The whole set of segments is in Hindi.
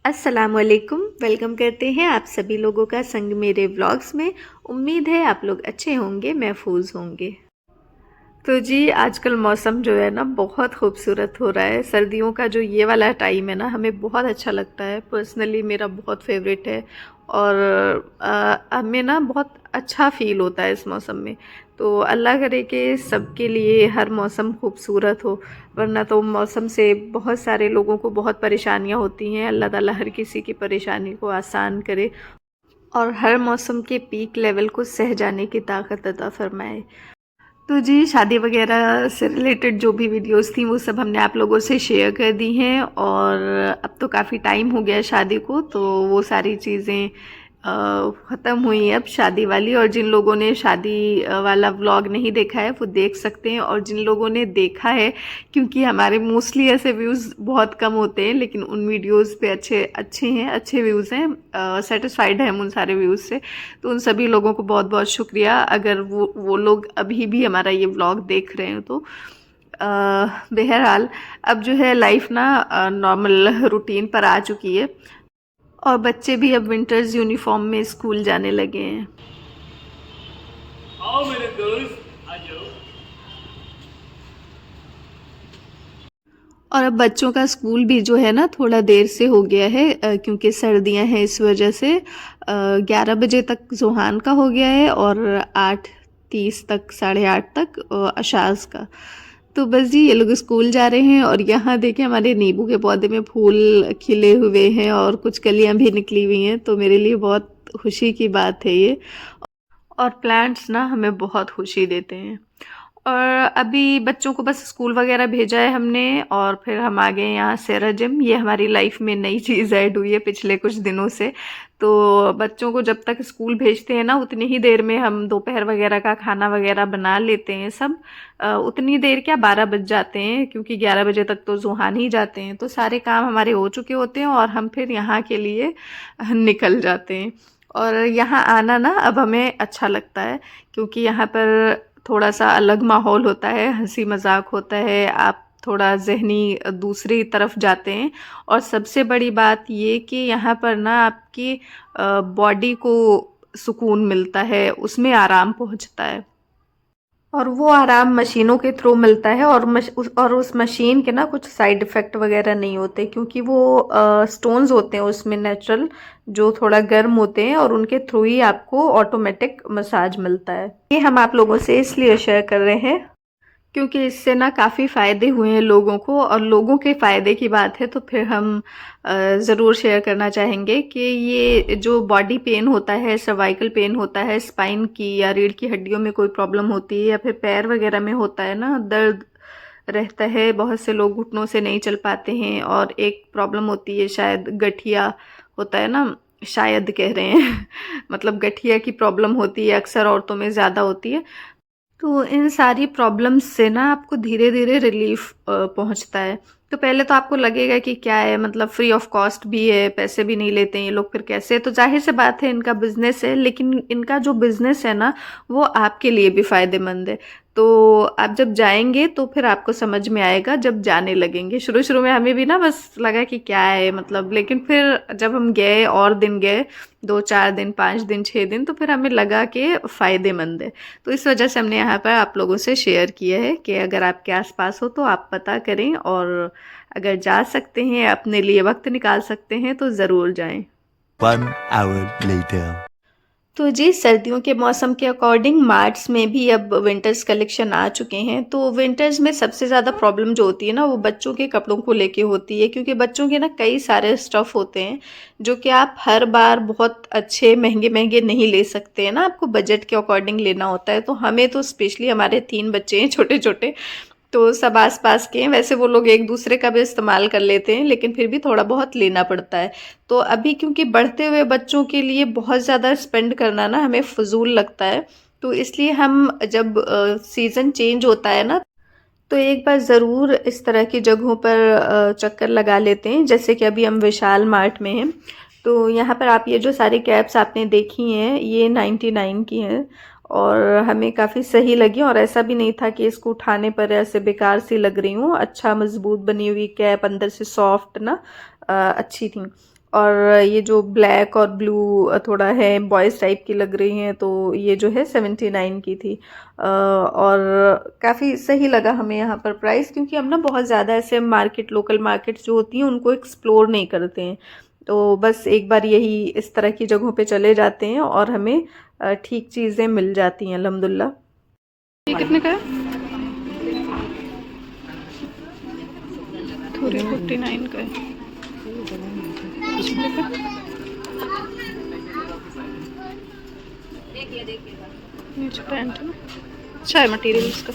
अस्सलामुअलैकुम। वेलकम करते हैं आप सभी लोगों का संग मेरे व्लॉग्स में। उम्मीद है आप लोग अच्छे होंगे, महफूज होंगे। तो जी आजकल मौसम जो है ना बहुत खूबसूरत हो रहा है। सर्दियों का जो ये वाला टाइम है ना हमें बहुत अच्छा लगता है। पर्सनली मेरा बहुत फेवरेट है और हमें ना बहुत अच्छा फ़ील होता है इस मौसम में। तो अल्लाह करे कि सबके लिए हर मौसम खूबसूरत हो, वरना तो मौसम से बहुत सारे लोगों को बहुत परेशानियां होती हैं। अल्लाह ताला हर किसी की परेशानी को आसान करे और हर मौसम के पीक लेवल को सह जाने की ताकत अता फरमाए। तो जी शादी वगैरह से रिलेटेड जो भी वीडियोस थी वो सब हमने आप लोगों से शेयर कर दी हैं और अब तो काफ़ी टाइम हो गया है शादी को, तो वो सारी चीज़ें ख़त्म हुई हैं अब शादी वाली। और जिन लोगों ने शादी वाला व्लॉग नहीं देखा है वो देख सकते हैं, और जिन लोगों ने देखा है, क्योंकि हमारे मोस्टली ऐसे व्यूज़ बहुत कम होते हैं लेकिन उन वीडियोस पे अच्छे अच्छे हैं, अच्छे व्यूज़ हैं, सेटिस्फाइड हैं हम उन सारे व्यूज़ से। तो उन सभी लोगों को बहुत बहुत शुक्रिया। अगर वो लोग अभी भी हमारा ये व्लॉग देख रहे हैं तो बहरहाल अब जो है लाइफ ना नॉर्मल रूटीन पर आ चुकी है और बच्चे भी अब विंटर्स यूनिफॉर्म में स्कूल जाने लगे हैं। आओ मेरे दोस्त आ जाओ। और अब बच्चों का स्कूल भी जो है ना थोड़ा देर से हो गया है, क्योंकि सर्दियां हैं इस वजह से 11 बजे तक ज़ुहान का हो गया है और 8:30 तक, 8:30 तक अशाज का। तो बस जी ये लोग स्कूल जा रहे हैं और यहाँ देखिए हमारे नींबू के पौधे में फूल खिले हुए हैं और कुछ कलियां भी निकली हुई हैं, तो मेरे लिए बहुत खुशी की बात है ये। और प्लांट्स ना हमें बहुत खुशी देते हैं। और अभी बच्चों को बस स्कूल वगैरह भेजा है हमने और फिर हम आ गए यहाँ सेरा जिम। ये हमारी लाइफ में नई चीज़ ऐड हुई है पिछले कुछ दिनों से। तो बच्चों को जब तक स्कूल भेजते हैं ना उतनी ही देर में हम दोपहर वगैरह का खाना वगैरह बना लेते हैं सब। उतनी देर क्या, 12 बज जाते हैं, क्योंकि 11 बजे तक तो जुहान ही जाते हैं। तो सारे काम हमारे हो चुके होते हैं और हम फिर यहाँ के लिए निकल जाते हैं। और यहाँ आना ना अब हमें अच्छा लगता है, क्योंकि यहाँ पर थोड़ा सा अलग माहौल होता है, हंसी मजाक होता है, आप थोड़ा जहनी दूसरी तरफ जाते हैं। और सबसे बड़ी बात ये कि यहाँ पर ना आपकी बॉडी को सुकून मिलता है, उसमें आराम पहुँचता है। और वो आराम मशीनों के थ्रू मिलता है और उस मशीन के ना कुछ साइड इफ़ेक्ट वगैरह नहीं होते, क्योंकि वो स्टोन्स होते हैं उसमें नेचुरल, जो थोड़ा गर्म होते हैं और उनके थ्रू ही आपको ऑटोमेटिक मसाज मिलता है। ये हम आप लोगों से इसलिए शेयर कर रहे हैं क्योंकि इससे ना काफ़ी फ़ायदे हुए हैं लोगों को, और लोगों के फ़ायदे की बात है तो फिर हम ज़रूर शेयर करना चाहेंगे कि ये जो बॉडी पेन होता है, सर्वाइकल पेन होता है, स्पाइन की या रीढ़ की हड्डियों में कोई प्रॉब्लम होती है या फिर पैर वगैरह में होता है ना दर्द रहता है, बहुत से लोग घुटनों से नहीं चल पाते हैं। और एक प्रॉब्लम होती है शायद गठिया होता है ना, शायद कह रहे हैं मतलब गठिया की प्रॉब्लम होती है, अक्सर औरतों में ज़्यादा होती है। तो इन सारी प्रॉब्लम्स से ना आपको धीरे धीरे रिलीफ पहुंचता है। तो पहले तो आपको लगेगा कि क्या है, मतलब फ्री ऑफ कॉस्ट भी है, पैसे भी नहीं लेते हैं ये लोग, फिर कैसे? तो जाहिर सी बात है इनका बिजनेस है, लेकिन इनका जो बिजनेस है ना वो आपके लिए भी फायदेमंद है। तो आप जब जाएंगे तो फिर आपको समझ में आएगा, जब जाने लगेंगे। शुरू शुरू में हमें भी ना बस लगा कि क्या है मतलब, लेकिन फिर जब हम गए और दिन गए, 2-4 दिन, 5 दिन, 6 दिन, तो फिर हमें लगा कि फ़ायदेमंद है। तो इस वजह से हमने यहाँ पर आप लोगों से शेयर किया है कि अगर आपके आसपास हो तो आप पता करें, और अगर जा सकते हैं, अपने लिए वक्त निकाल सकते हैं तो ज़रूर जाएं। 1 hour later. तो जी सर्दियों के मौसम के अकॉर्डिंग मार्च में भी अब विंटर्स कलेक्शन आ चुके हैं। तो विंटर्स में सबसे ज़्यादा प्रॉब्लम जो होती है ना वो बच्चों के कपड़ों को लेके होती है, क्योंकि बच्चों के ना कई सारे स्टफ़ होते हैं जो कि आप हर बार बहुत अच्छे महंगे महंगे नहीं ले सकते हैं ना, आपको बजट के अकॉर्डिंग लेना होता है। तो हमें तो स्पेशली, हमारे 3 बच्चे हैं छोटे छोटे, तो सब आस पास के हैं। वैसे वो लोग एक दूसरे का भी इस्तेमाल कर लेते हैं, लेकिन फिर भी थोड़ा बहुत लेना पड़ता है। तो अभी क्योंकि बढ़ते हुए बच्चों के लिए बहुत ज़्यादा स्पेंड करना ना हमें फजूल लगता है, तो इसलिए हम जब सीज़न चेंज होता है ना तो एक बार ज़रूर इस तरह की जगहों पर चक्कर लगा लेते हैं। जैसे कि अभी हम विशाल मार्ट में हैं, तो यहाँ पर आप ये जो सारी कैप्स आपने देखी हैं ये 99 की हैं और हमें काफ़ी सही लगी। और ऐसा भी नहीं था कि इसको उठाने पर ऐसे बेकार सी लग रही हूँ, अच्छा मजबूत बनी हुई कैप, अंदर से सॉफ्ट ना, अच्छी थी। और ये जो ब्लैक और ब्लू थोड़ा है बॉयज़ टाइप की लग रही हैं, तो ये जो है 79 की थी। और काफ़ी सही लगा हमें यहाँ पर प्राइस, क्योंकि हम ना बहुत ज़्यादा ऐसे मार्केट, लोकल मार्केट जो होती हैं उनको एक्सप्लोर नहीं करते हैं। तो बस एक बार यही इस तरह की जगहों पे चले जाते हैं और हमें ठीक चीज़ें मिल जाती हैं अल्हम्दुलिल्लाह। ये कितने का है? 349 का है। नीचे पैंट है ना, अच्छा है मटेरियल इसका।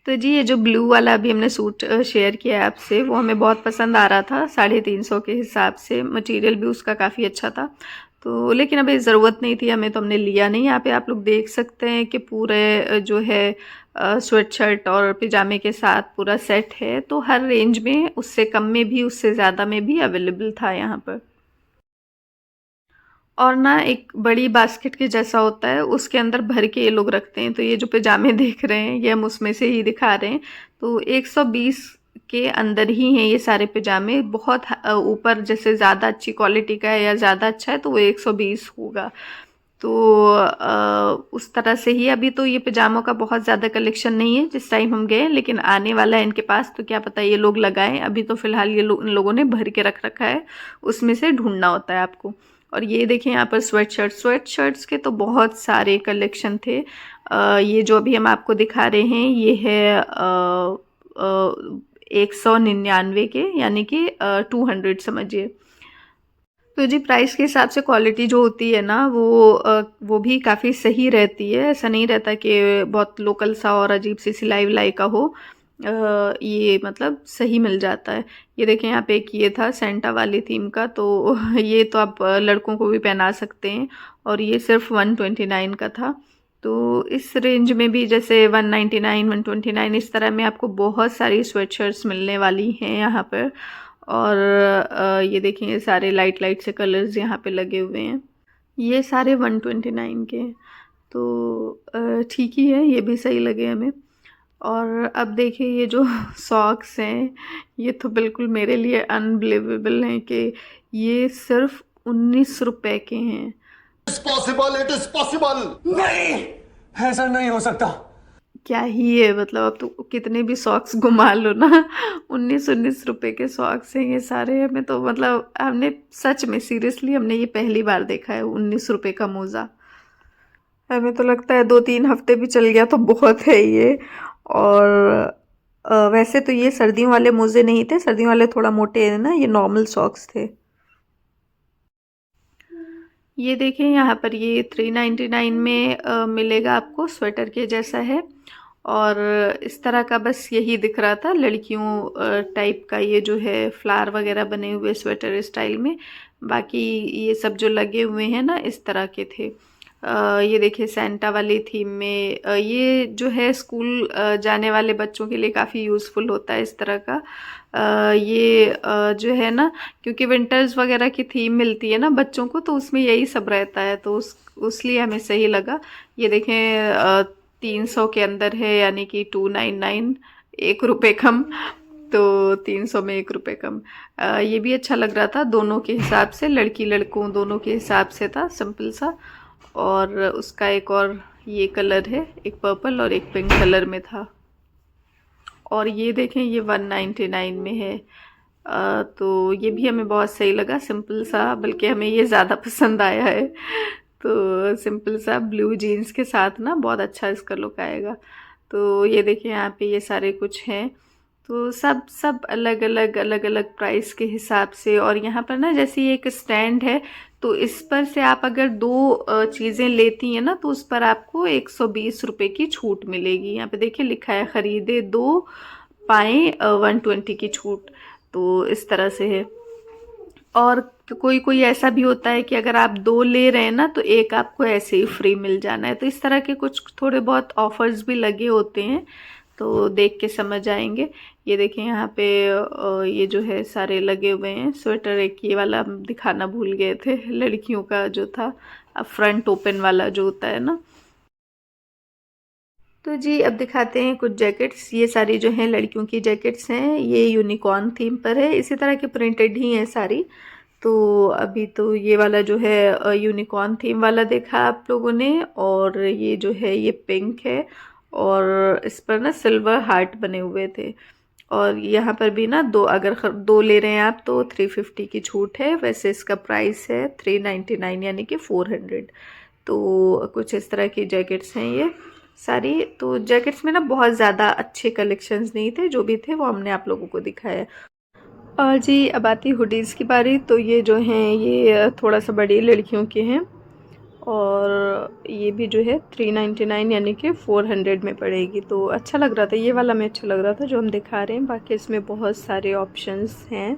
तो जी ये जो ब्लू वाला अभी हमने सूट शेयर किया है आपसे, वो हमें बहुत पसंद आ रहा था 350 के हिसाब से। मटेरियल भी उसका काफ़ी अच्छा था, तो लेकिन अभी ज़रूरत नहीं थी हमें, तो हमने लिया नहीं। यहाँ पे आप लोग देख सकते हैं कि पूरे जो है स्वेट शर्ट और पिजामे के साथ पूरा सेट है, तो हर रेंज में उससे कम में भी उससे ज़्यादा में भी अवेलेबल था यहाँ पर। और ना एक बड़ी बास्केट के जैसा होता है, उसके अंदर भर के ये लोग रखते हैं। तो ये जो पिजामे देख रहे हैं ये हम उसमें से ही दिखा रहे हैं। तो 120 के अंदर ही हैं ये सारे पिजामे। बहुत ऊपर जैसे ज़्यादा अच्छी क्वालिटी का है या ज़्यादा अच्छा है तो वो 120 होगा। तो उस तरह से ही अभी तो ये पिजामों का बहुत ज़्यादा कलेक्शन नहीं है जिस टाइम हम गए, लेकिन आने वाला है इनके पास, तो क्या पता ये लोग लगाएं। अभी तो फ़िलहाल ये इन लोगों ने भर के रख रखा है, उसमें से ढूंढना होता है आपको। और ये देखिए यहाँ पर स्वेट शर्ट्स के तो बहुत सारे कलेक्शन थे। ये जो अभी हम आपको दिखा रहे हैं ये है 199 के, यानी कि 200 समझिए। तो जी प्राइस के हिसाब से क्वालिटी जो होती है ना वो भी काफ़ी सही रहती है। ऐसा नहीं रहता कि बहुत लोकल सा और अजीब सी सिलाई विलाई का हो। ये मतलब सही मिल जाता है। ये देखें यहाँ पे एक ये था सेंटा वाली थीम का, तो ये तो आप लड़कों को भी पहना सकते हैं, और ये सिर्फ 129 का था। तो इस रेंज में भी जैसे 199, 129 इस तरह में आपको बहुत सारी स्वेटशर्ट्स मिलने वाली हैं यहाँ पर। और ये देखें ये सारे लाइट लाइट से कलर्स यहाँ पे लगे हुए हैं। ये सारे 129 के हैं, तो ठीक ही है, ये भी सही लगे हमें। और अब देखिए ये जो सॉक्स हैं, ये तो बिल्कुल मेरे लिए अनबिलीवेबल हैं कि ये सिर्फ 19 रुपए के हैं। It is possible. नहीं, ऐसा नहीं हो सकता। क्या ही है, मतलब अब तो कितने भी सॉक्स घुमा लो ना, 19 रुपए के सॉक्स हैं ये सारे। हमें तो मतलब हमने सच में सीरियसली हमने ये पहली बार देखा है 19 रुपए का मोज़ा। हमें तो लगता है 2-3 हफ्ते भी चल गया तो बहुत है ये। और वैसे तो ये सर्दियों वाले मोज़े नहीं थे, सर्दियों वाले थोड़ा मोटे हैं ना, ये नॉर्मल सॉक्स थे। ये देखें यहाँ पर ये 399 में मिलेगा आपको, स्वेटर के जैसा है। और इस तरह का बस यही दिख रहा था लड़कियों टाइप का, ये जो है फ्लावर वगैरह बने हुए स्वेटर स्टाइल में। बाकी ये सब जो लगे हुए हैं ना इस तरह के थे। ये देखिए सेंटा वाली थीम में ये जो है स्कूल जाने वाले बच्चों के लिए काफ़ी यूज़फुल होता है इस तरह का। ये जो है ना, क्योंकि विंटर्स वगैरह की थीम मिलती है ना बच्चों को, तो उसमें यही सब रहता है, तो उस लिए हमें सही लगा। ये देखें 300 के अंदर है, यानी कि 299, 1 रुपये कम, तो 300 में 1 रुपये कम। ये भी अच्छा लग रहा था दोनों के हिसाब से, लड़की लड़कों दोनों के हिसाब से था, सिंपल सा। और उसका एक और ये कलर है, एक पर्पल और एक पिंक कलर में था। और ये देखें ये 199 में है। तो ये भी हमें बहुत सही लगा, सिंपल सा, बल्कि हमें ये ज़्यादा पसंद आया है। तो सिंपल सा ब्लू जीन्स के साथ ना बहुत अच्छा इसका लुक आएगा। तो ये देखिए यहाँ पे ये सारे कुछ हैं, तो सब अलग अलग प्राइस के हिसाब से। और यहाँ पर ना जैसे ये एक स्टैंड है, तो इस पर से आप अगर 2 चीज़ें लेती हैं ना, तो उस पर आपको 120 रुपये की छूट मिलेगी। यहाँ पे देखिए लिखा है ख़रीदे 2 पाएँ 120 की छूट, तो इस तरह से है। और कोई कोई ऐसा भी होता है कि अगर आप 2 ले रहे हैं ना, तो एक आपको ऐसे ही फ्री मिल जाना है। तो इस तरह के कुछ थोड़े बहुत ऑफर्स भी लगे होते हैं, तो देख के समझ आएंगे। ये देखें यहाँ पे ये जो है सारे लगे हुए हैं स्वेटर। एक ये वाला हम दिखाना भूल गए थे, लड़कियों का जो था फ्रंट ओपन वाला जो होता है ना, तो जी अब दिखाते हैं कुछ जैकेट्स। ये सारी जो हैं लड़कियों की जैकेट्स हैं, ये यूनिकॉर्न थीम पर है, इसी तरह के प्रिंटेड ही हैं सारी। तो अभी तो ये वाला जो है यूनिकॉर्न थीम वाला देखा आप लोगों ने, और ये जो है ये पिंक है और इस पर ना सिल्वर हार्ट बने हुए थे। और यहाँ पर भी ना दो, अगर दो ले रहे हैं आप तो 350 की छूट है। वैसे इसका प्राइस है 399 यानी कि 400। तो कुछ इस तरह की जैकेट्स हैं ये सारी। तो जैकेट्स में ना बहुत ज़्यादा अच्छे कलेक्शंस नहीं थे, जो भी थे वो हमने आप लोगों को दिखाया। और जी अब आती हुडीज़ की बारी। तो ये जो हैं ये थोड़ा सा बड़ी लड़कियों के हैं, और ये भी जो है 399 यानी कि 400 में पड़ेगी। तो अच्छा लग रहा था, ये वाला में अच्छा लग रहा था जो हम दिखा रहे हैं। बाकी इसमें बहुत सारे ऑप्शंस हैं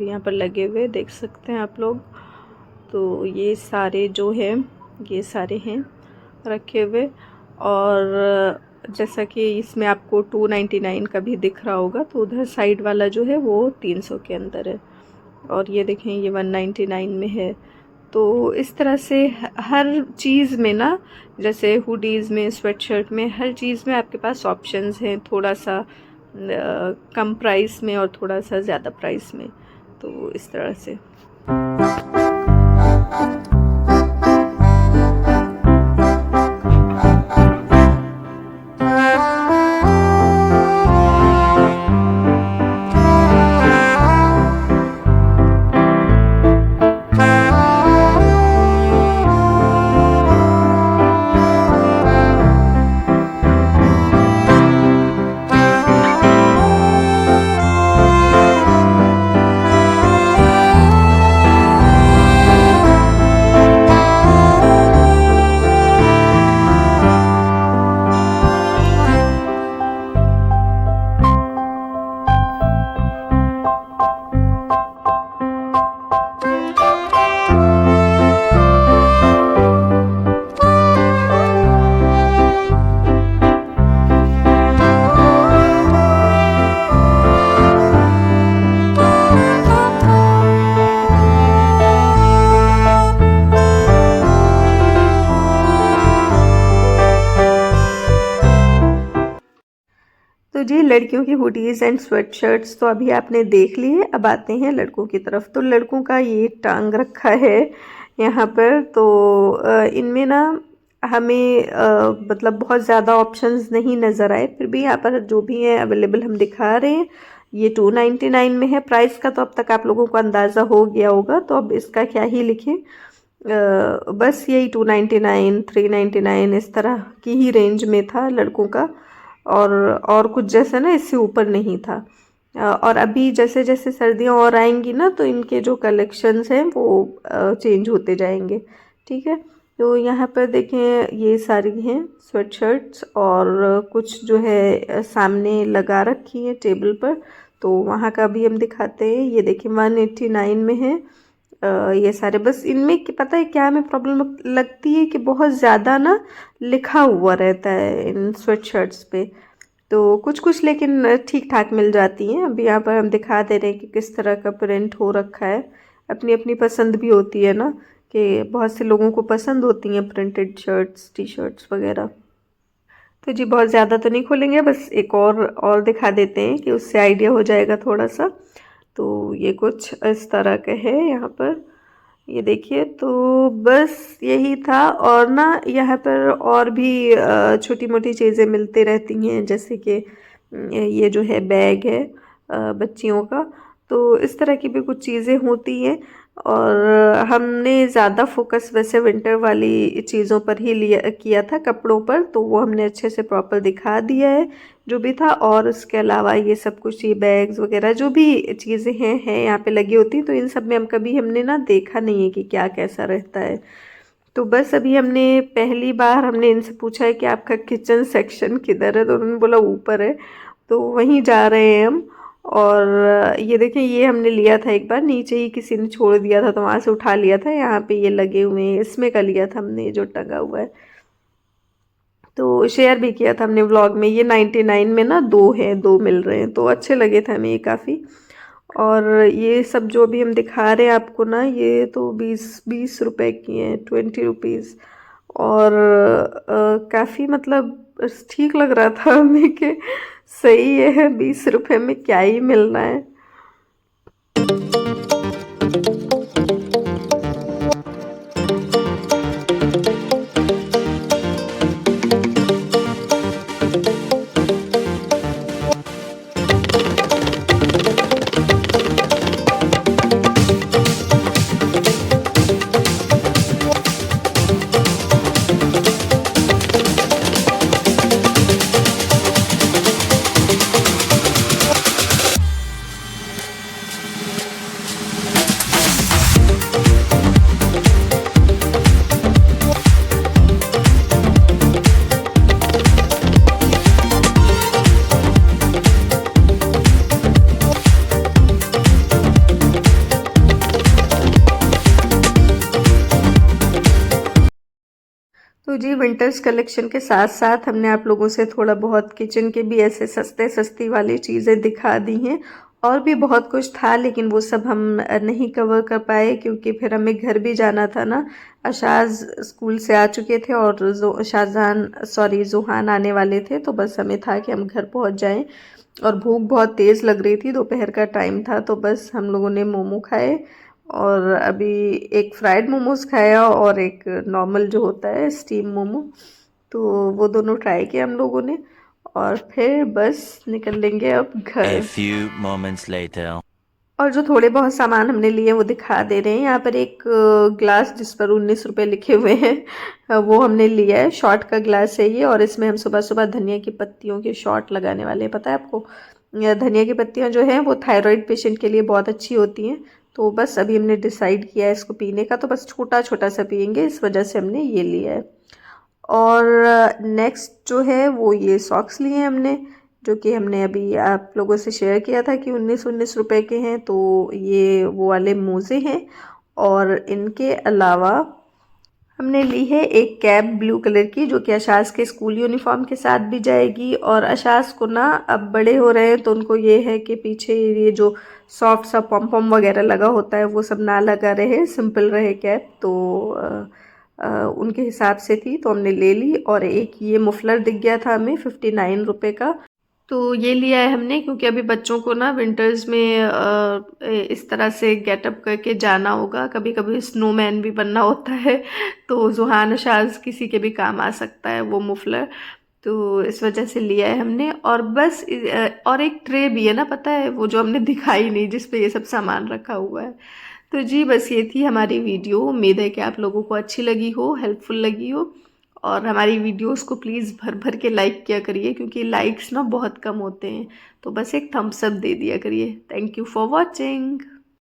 यहाँ पर लगे हुए, देख सकते हैं आप लोग। तो ये सारे जो है ये सारे हैं रखे हुए। और जैसा कि इसमें आपको 299 का भी दिख रहा होगा, तो उधर साइड वाला जो है वो 300 के अंदर है। और ये देखें ये 199 में है। तो इस तरह से हर चीज़ में ना, जैसे हुडीज़ में, स्वेटशर्ट में, हर चीज़ में आपके पास ऑप्शंस हैं, थोड़ा सा कम प्राइस में और थोड़ा सा ज़्यादा प्राइस में। तो इस तरह से। तो जी लड़कियों की हुडीज़ एंड स्वेटशर्ट्स तो अभी आपने देख लिए। अब आते हैं लड़कों की तरफ। तो लड़कों का ये टांग रखा है यहाँ पर। तो इनमें ना हमें मतलब बहुत ज़्यादा ऑप्शंस नहीं नज़र आए, फिर भी यहाँ पर जो भी है अवेलेबल हम दिखा रहे हैं। ये 299 में है। प्राइस का तो अब तक आप लोगों को अंदाज़ा हो गया होगा, तो अब इसका क्या ही लिखें। बस यही 299 399 इस तरह की ही रेंज में था लड़कों का, और कुछ जैसे ना इससे ऊपर नहीं था। और अभी जैसे जैसे सर्दियाँ और आएंगी ना, तो इनके जो कलेक्शंस हैं वो चेंज होते जाएंगे। ठीक है, तो यहाँ पर देखें ये सारी हैं स्वेटशर्ट्स, और कुछ जो है सामने लगा रखी है टेबल पर, तो वहाँ का भी हम दिखाते हैं। ये देखें 189 में है ये सारे। बस इनमें पता है क्या हमें प्रॉब्लम लगती है कि बहुत ज़्यादा ना लिखा हुआ रहता है इन स्वेटशर्ट्स पे। तो कुछ कुछ लेकिन ठीक ठाक मिल जाती हैं। अभी यहाँ पर हम दिखा दे रहे हैं कि किस तरह का प्रिंट हो रखा है। अपनी अपनी पसंद भी होती है ना, कि बहुत से लोगों को पसंद होती हैं प्रिंटेड शर्ट्स, टी शर्ट्स वगैरह। तो जी बहुत ज़्यादा तो नहीं खोलेंगे, बस एक और दिखा देते हैं कि उससे आइडिया हो जाएगा थोड़ा सा। तो ये कुछ इस तरह का है यहाँ पर, ये देखिए। तो बस यही था। और ना यहाँ पर और भी छोटी मोटी चीज़ें मिलती रहती हैं, जैसे कि ये जो है बैग है बच्चियों का। तो इस तरह की भी कुछ चीज़ें होती हैं। और हमने ज़्यादा फोकस वैसे विंटर वाली चीज़ों पर ही किया था, कपड़ों पर। तो वो हमने अच्छे से प्रॉपर दिखा दिया है जो भी था। और उसके अलावा ये सब कुछ, ये बैग्स वगैरह जो भी चीज़ें हैं यहाँ पे लगी होती हैं, तो इन सब में हमने ना देखा नहीं है कि क्या कैसा रहता है। तो बस अभी हमने पहली बार हमने इनसे पूछा है कि आपका किचन सेक्शन किधर है, तो उन्होंने बोला ऊपर है। तो वहीं जा रहे हैं हम। और ये देखें ये हमने लिया था एक बार, नीचे ही किसी ने छोड़ दिया था तो वहाँ से उठा लिया था। यहाँ पे ये लगे हुए हैं, इसमें का लिया था हमने जो टंगा हुआ है। तो शेयर भी किया था हमने व्लॉग में। ये 99 में ना दो हैं, दो मिल रहे हैं, तो अच्छे लगे थे हमें ये काफ़ी। और ये सब जो भी हम दिखा रहे हैं आपको ना, ये तो 20 रुपए की हैं, 20 रुपीज़। और काफ़ी मतलब बस ठीक लग रहा था हमें कि सही है, 20 रुपए में क्या ही मिलना है। तो जी विंटर्स कलेक्शन के साथ साथ हमने आप लोगों से थोड़ा बहुत किचन के भी ऐसे सस्ते सस्ती वाली चीज़ें दिखा दी हैं। और भी बहुत कुछ था लेकिन वो सब हम नहीं कवर कर पाए क्योंकि फिर हमें घर भी जाना था ना। अशाज स्कूल से आ चुके थे और ज़ुहान आने वाले थे, तो बस हमें था कि हम घर पहुंच जाएं। और भूख बहुत तेज़ लग रही थी, दोपहर का टाइम था, तो बस हम लोगों ने मोमो खाए। और अभी एक फ्राइड मोमोज खाया और एक नॉर्मल जो होता है स्टीम मोमो, तो वो दोनों ट्राई किए हम लोगों ने। और फिर बस निकल लेंगे अब A घर। few moments later. और जो थोड़े बहुत सामान हमने लिए वो दिखा दे रहे हैं। यहाँ पर एक ग्लास जिस पर 19 रुपए लिखे हुए हैं, वो हमने लिया है। शॉट का ग्लास है ये, और इसमें हम सुबह सुबह धनिया की पत्तियों के शॉट लगाने वाले हैं। पता है आपको, धनिया की पत्तियाँ जो हैं वो थायराइड पेशेंट के लिए बहुत अच्छी होती हैं। तो बस अभी हमने डिसाइड किया है इसको पीने का, तो बस छोटा छोटा सा पियेंगे, इस वजह से हमने ये लिया है। और नेक्स्ट जो है वो ये सॉक्स लिए हैं हमने, जो कि हमने अभी आप लोगों से शेयर किया था कि 19 रुपए के हैं। तो ये वो वाले मोज़े हैं। और इनके अलावा हमने ली है एक कैप ब्लू कलर की, जो कि अशास के स्कूल यूनिफॉर्म के साथ भी जाएगी। और अशास को ना अब बड़े हो रहे हैं तो उनको ये है कि पीछे ये जो सॉफ्ट सा पॉम पॉम वगैरह लगा होता है वो सब ना लगा रहे, सिंपल रहे कैप। तो उनके हिसाब से थी तो हमने ले ली। और एक ये मुफलर दिख गया था हमें 59 रुपए का, तो ये लिया है हमने क्योंकि अभी बच्चों को ना विंटर्स में इस तरह से गेटअप करके जाना होगा। कभी कभी स्नोमैन भी बनना होता है, तो जुहान शाज किसी के भी काम आ सकता है वो मुफलर, तो इस वजह से लिया है हमने। और बस और एक ट्रे भी है ना, पता है वो जो हमने दिखाई नहीं, जिस पे ये सब सामान रखा हुआ है। तो जी बस ये थी हमारी वीडियो। उम्मीद है कि आप लोगों को अच्छी लगी हो, हेल्पफुल लगी हो। और हमारी वीडियोस को प्लीज़ भर भर के लाइक किया करिए, क्योंकि लाइक्स ना बहुत कम होते हैं, तो बस एक थम्स अप दे दिया करिए। Thank you for watching.